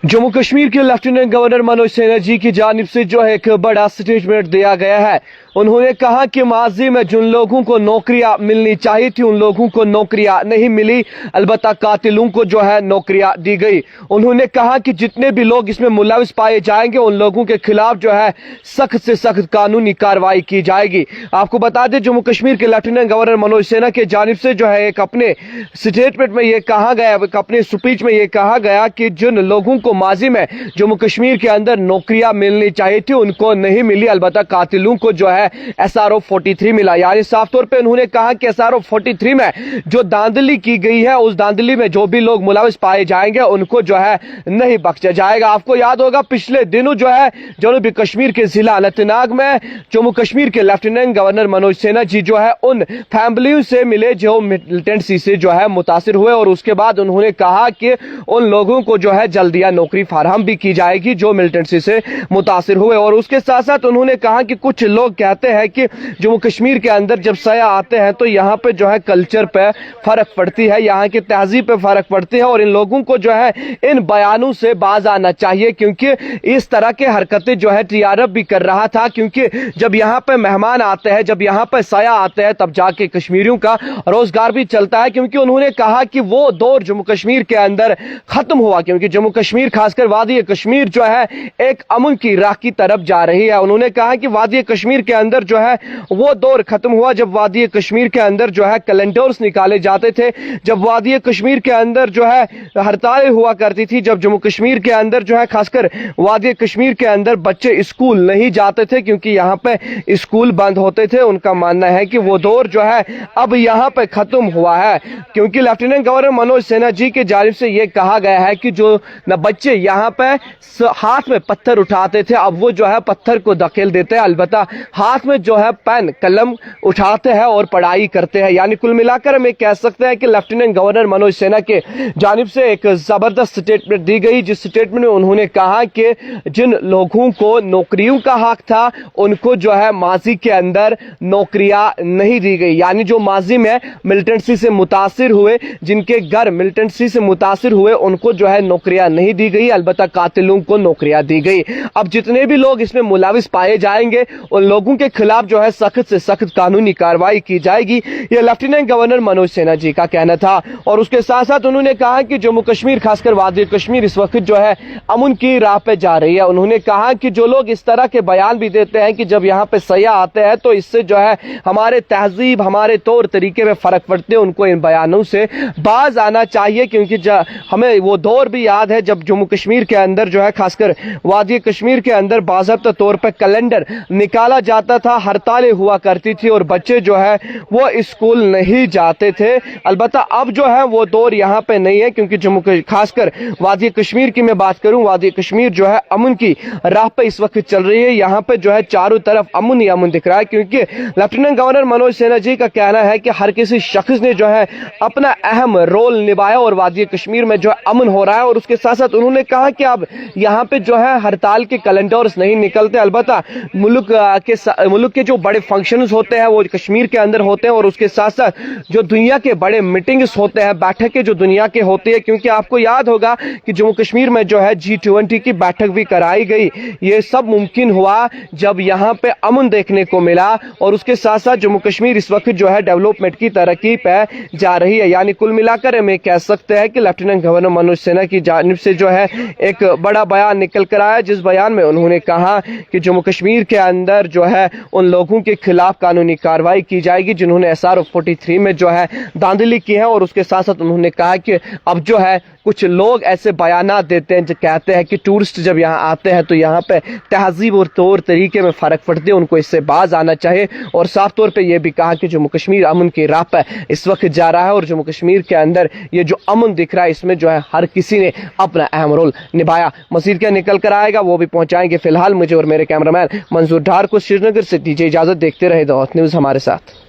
जम्मू कश्मीर के lieutenant governor Manoj Sinha ji की जानिब से जो है एक बड़ा स्टेटमेंट दिया गया है। उन्होंने कहा कि माजी में जिन लोगों को नौकरियां मिलनी चाहिए थी उन लोगों को नौकरियां नहीं मिली, अलबत्ता कातिलों को जो है नौकरियां दी गई। उन्होंने कहा कि जितने भी लोग इसमें मुलविस पाए जाएंगे उन लोगों के खिलाफ जो है सख्त से सख्त कानूनी कार्रवाई की जाएगी। आपको बता दें जम्मू कश्मीर के लेफ्टिनेंट गवर्नर मनोज सिन्हा के जानिब से जो है एक अपने स्टेटमेंट में ये कहा गया, अपने स्पीच में ये कहा गया कि जिन लोगों को माजी में जम्मू कश्मीर के अंदर नौकरियां मिलनी चाहिए थी उनको नहीं मिली, अलबत्ता कातिलों को जो है SRO 43 मिला। यानी साफ तौर पे उन्होंने कहा कि SRO 43 में जो धांधली की गई है उस धांधली में जो भी लोग मुलविस पाए जाएंगे उनको जो है नहीं बख्शा जाएगा। आपको याद होगा पिछले दिनों जो है जनूबी कश्मीर के जिला अनंतनाग में जम्मू कश्मीर के लेफ्टिनेंट गवर्नर मनोज सिन्हा जी जो है उन फैमिलियों से मिले जो मिलिटेंसी से जो है मुतासिर हुए और उसके बाद उन्होंने कहा कि उन लोगों को जो है जल्दिया नौकरी फराहम भी की जाएगी जो मिलिटेंसी से मुतासिर हुए। और उसके साथ साथ उन्होंने कहा कि कुछ लोग कहते हैं कि जम्मू कश्मीर के अंदर जब सयाह आते हैं तो यहाँ पे जो है कल्चर पे फर्क पड़ती है, यहाँ की तहजीब पे फर्क पड़ती है और इन लोगों को जो है इन बयानों से बाज आना चाहिए क्योंकि इस तरह के हरकतें जो है TRF भी कर रहा था। क्योंकि जब यहाँ पे मेहमान आते हैं, जब यहाँ पे सयाह आते हैं तब जाके कश्मीरियों का रोजगार भी चलता है। क्योंकि उन्होंने कहा कि वो दौर जम्मू कश्मीर के अंदर खत्म हुआ क्योंकि जम्मू कश्मीर खासकर वादी कश्मीर जो है एक अमन की राह की तरफ जा रही है। उन्होंने कहा कि वादी कश्मीर के अंदर जो है वो दौर खत्म हुआ जब वादी कश्मीर के अंदर जो है कैलेंडर्स निकाले जाते थे, जब वादी कश्मीर के अंदर जो है हड़तालें हुआ करती थी, जब जम्मू कश्मीर के अंदर जो है खासकर वादी कश्मीर के अंदर बच्चे स्कूल नहीं जाते थे क्योंकि यहाँ पे स्कूल बंद होते थे। उनका मानना है कि वो दौर जो है अब यहाँ पे खत्म हुआ है क्योंकि लेफ्टिनेंट गवर्नर मनोज सिन्हा जी की जानिब से ये कहा गया है कि जो न बच्चे यहाँ पे हाथ में पत्थर उठाते थे अब वो जो है पत्थर को धकेल देते हैं, अलबत्ता हाथ में जो है पेन कलम उठाते हैं और पढ़ाई करते हैं। यानी कुल मिलाकर हम कह सकते हैं कि लेफ्टिनेंट गवर्नर मनोज सिन्हा के जानिब से एक जबरदस्त स्टेटमेंट दी गई जिस स्टेटमेंट में उन्होंने कहा कि जिन लोगों को नौकरियों का हक था उनको जो है माजी के अंदर नौकरियां नहीं दी गई। यानी जो माजी में मिलिटेंसी से मुतासिर हुए, जिनके घर मिलिटेंसी से मुतासिर हुए उनको जो है नौकरियां नहीं दी गई, अलबत्ता कातिलों को नौकरियां दी गई। अब जितने भी लोग इसमें मुलविस पाए जाएंगे उन लोगों के खिलाफ जो है सख्त से सख्त कानूनी कार्रवाई की जाएगी, यह लेफ्टिनेंट गवर्नर मनोज सिन्हा जी का कहना था। और उसके साथ साथ उन्होंने कहा कि जम्मू कश्मीर खासकर वादी कश्मीर इस वक्त जो है अमन की राह पे जा रही है। उन्होंने कहा कि जो लोग इस तरह के बयान भी देते हैं कि जब यहाँ पे सयाह आते हैं तो इससे जो है हमारे तहजीब हमारे तौर तरीके में फर्क पड़ते हैं, उनको इन बयानों से बाज आना चाहिए क्योंकि हमें वो दौर भी याद है जब जम्मू कश्मीर के अंदर जो है खासकर वादी कश्मीर के अंदर बाज़ाब्ता तौर पर कैलेंडर निकाला जाता था, हड़तालें हुआ करती थी और बच्चे जो है वो स्कूल नहीं जाते थे। अलबत्ता अब जो है वो दौर यहाँ पे नहीं है क्योंकि जम्मू खासकर वादी कश्मीर की मैं बात करूं, वादी कश्मीर जो है अमन की राह पे इस वक्त चल रही है। यहाँ पे जो है चारों तरफ अमन ही अमन दिख रहा है क्योंकि लेफ्टिनेंट गवर्नर मनोज सिन्हा जी का कहना है कि हर किसी शख्स ने जो है अपना अहम रोल निभाया और वादी कश्मीर में जो है अमन हो रहा है। और उसके साथ साथ उन्होंने कहा कि अब यहाँ पे जो है हड़ताल के कैलेंडर्स नहीं निकलते, अलबत्ता मुल्क के जो बड़े फंक्शंस होते हैं वो कश्मीर के अंदर होते हैं और उसके साथ साथ जो दुनिया के बड़े मीटिंग्स होते हैं, बैठकें जो दुनिया के होती है। क्योंकि आपको याद होगा कि जम्मू कश्मीर में जो है G20 की बैठक भी कराई गई। ये सब मुमकिन हुआ जब यहाँ पे अमन देखने को मिला और उसके साथ साथ जम्मू कश्मीर इस वक्त जो है डेवलपमेंट की तरक्की पे जा रही है। यानी कुल मिलाकर हम कह सकते हैं कि लेफ्टिनेंट गवर्नर मनोज सिन्हा की जानिब से जो है एक बड़ा बयान निकल कर आया जिस बयान में उन्होंने कहा कि जम्मू कश्मीर के अंदर जो है उन लोगों के खिलाफ कानूनी कार्रवाई की जाएगी जिन्होंने SRO 43 में जो है धांधली की है। और उसके साथ साथ उन्होंने कहा कि अब जो है कुछ लोग ऐसे बयानात देते हैं जो कहते हैं कि टूरिस्ट जब यहाँ आते हैं तो यहाँ पे तहजीब और तौर तरीके में फर्क पड़ते हैं, उनको इससे बाज आना चाहिए। और साफ तौर पे ये भी कहा कि जम्मू कश्मीर अमन की राह पर इस वक्त जा रहा है और जम्मू कश्मीर के अंदर ये जो अमन दिख रहा है इसमें जो है हर किसी ने अपना अहम रोल निभाया। मजीद क्या निकल कर आएगा वो भी पहुंचाएंगे। फिलहाल मुझे और मेरे कैमरामैन मंजूर डार को श्रीनगर से दीजिए इजाजत। देखते रहे द न्यूज़ हमारे साथ।